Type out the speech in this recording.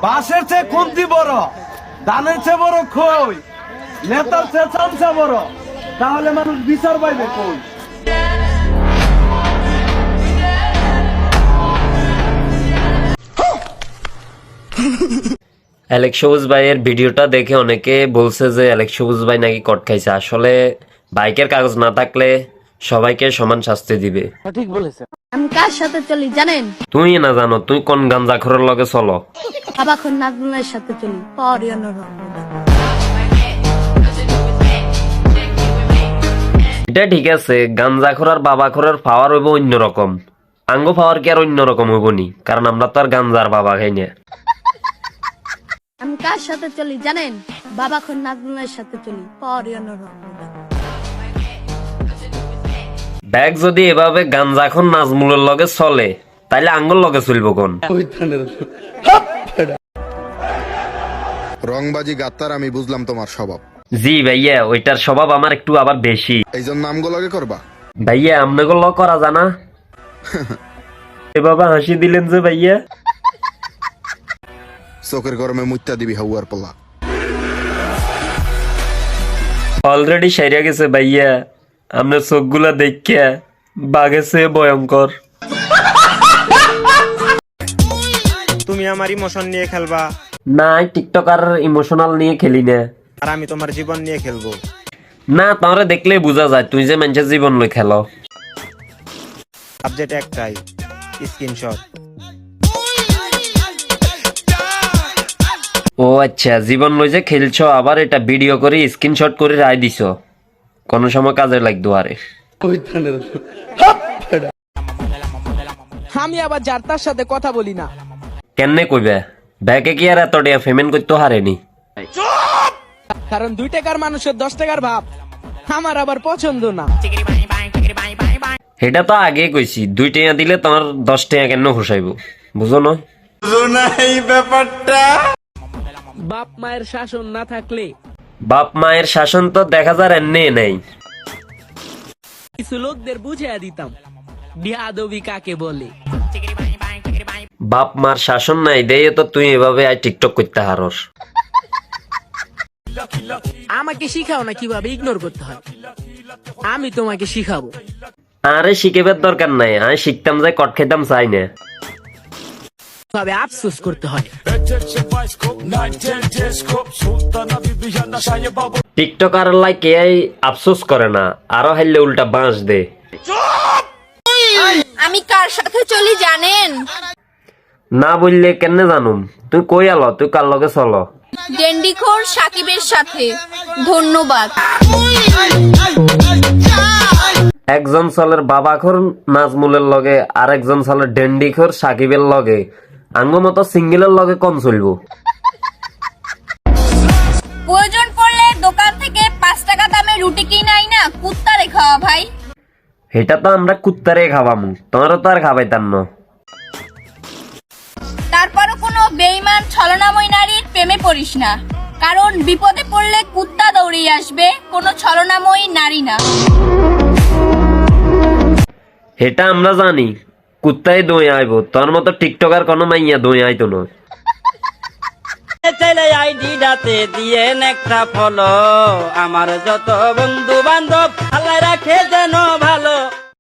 বাঁশের চেয়ে খুন্তি বড়, ধানের চেয়ে বড় খই, নেতার চেয়ে চামচা বড়, তাহলে মানুষ বিচার পাইবে কই? অ্যালেক্স সবুজ ভাইয়ের ভিডিওটা দেখে অনেকে বলছে যে অ্যালেক্স সবুজ ভাই নাকি কট খাইছে। আসলে বাইকের কাগজ না থাকলে সবাইকে সমান শাস্তি দিবে। ঠিক বলেছে। আমি কার সাথে চলি জানেন? তুই না জানো, তুই কোন গাঞ্জাখোরের লগে চলো? বাবাখন নাজমুলের সাথে চলি। এটা ঠিক আছে, গাঞ্জাখোর আর বাবাখোরের পাওয়ার হইব অন্যরকম। আঙ্গ পাওয়ার কি আর অন্যরকম হইব নি? কারণ আমরা তো আর গাঞ্জার বাবা খাই না। আমি কার সাথে চলি জানেন? বাবাখন নাজমুলের সাথে চলি। ব্যাগ যদি এভাবে গাঞ্জাখন নাজমুলের লগে চলে, তাইলে আঙ্গুর লগে চলবো কোন? রংবাজি গাত্তার আমি বুঝলাম তোমার স্বভাব। জি ভাইয়া, ওইটার স্বভাব আমার একটু আবার বেশি। এই জন্য নামগুলোকে করবা ভাইয়া আপনাকে ল করা জানা? এভাবে হাসি দিলেন যে ভাইয়া। চোখের গরমে মুত্যা দিবি হাউয়ার পোলা। অলরেডি সাইরা গেছে ভাইয়া, আপনার চোখগুলা দেখিয়া বাগেছে ভয়ঙ্কর। তুমি আমার ইমোশন নিয়ে খেলবা, না টিকটক আর ইমোশনাল নিয়ে খেলি না। আর আমি তোমার জীবন নিয়ে খেলবো। না তোমারে দেখলেই বোঝা যায় তুই যে মানুষের জীবন লই খেলো। সাবজেক্ট একটাই, স্ক্রিনশট। ও আচ্ছা, জীবন লই যে খেলছো, আবার এটা ভিডিও করে স্ক্রিনশট করে রায় দিছ। কোন সময় কাজে লাগতো আরে। আমি আবার যার তার সাথে কথা বলি না। কেমনে কইবে? ব্যাকে কি আর এত টাকা পেমেন্ট করতে হারেনি? কারণ 2 টাকার মানুষের 10 টাকার ভাব আমার আবার পছন্দ না। এটা তো আগে কইছি, 2 টাকা দিলে তোমার 10 টাকা কেন হোসাইব, বুঝো না? বাপ মায়ের শাসন না থাকলে বাপ মায়ের শাসন তো দেখা যায় এমনি নেই। কিছু লোকদের বুঝিয়ে দিতাম বিয়াদবি কাকে বলে। বাপ মার শাসন নাই দেয় তো তুই এভাবে টিকটক করতে হারস। আমাকে শিখাও না কিভাবে ইগনোর করতে হয়, আমি তোমাকে শিখাবো। আরে শিখেবার দরকার নাই, আমি শিখতাম যে কট খেতাম চাই না। তবে আফসোস করতে হয়। টিকটকার লাইকে আফসোস করে না, আরো হাইলে উল্টা বাঁশ দে। আমি কার সাথে চলি জানেন? না বললে কেন জানুম? তুই কই আলো, তুই কার লগে চলো? ডেন্ডিখোর সাকিবের সাথে। ধন্যবাদ। একজন চলের বাবাখোর নাজমুলের লগে, আর একজন চলের ডেন্ডিখোর সাকিবের লগে। আঙ্গ মতো সিঙ্গেলের লগে কম চলবো। প্রয়োজন পড়লে দোকান থেকে 5 টাকা দামে রুটি কিনাই না, কুত্তারে খাওয়া ভাই। এটা তো আমরা কুত্তারে খাওয়ামু, তোমারও তো আর খাবাইতাম না। তারপরও কোনো বেঈমান ছলনাময় নারীর প্রেমে পড়িস না, কারণ বিপদে পড়লে কুত্তা দৌড়িয়ে আসবে, কোনো ছলনাময়ী নারী না। এটা আমরা জানি, কুত্তাই দই আইব, তোর মতো টিকটকার কোনো মাইয়া দই আইতো না। আইডিটাতে দিয়ে একটা ফলো, আমার যত বন্ধু বান্ধব আল্লাহ রাখে যেন ভালো।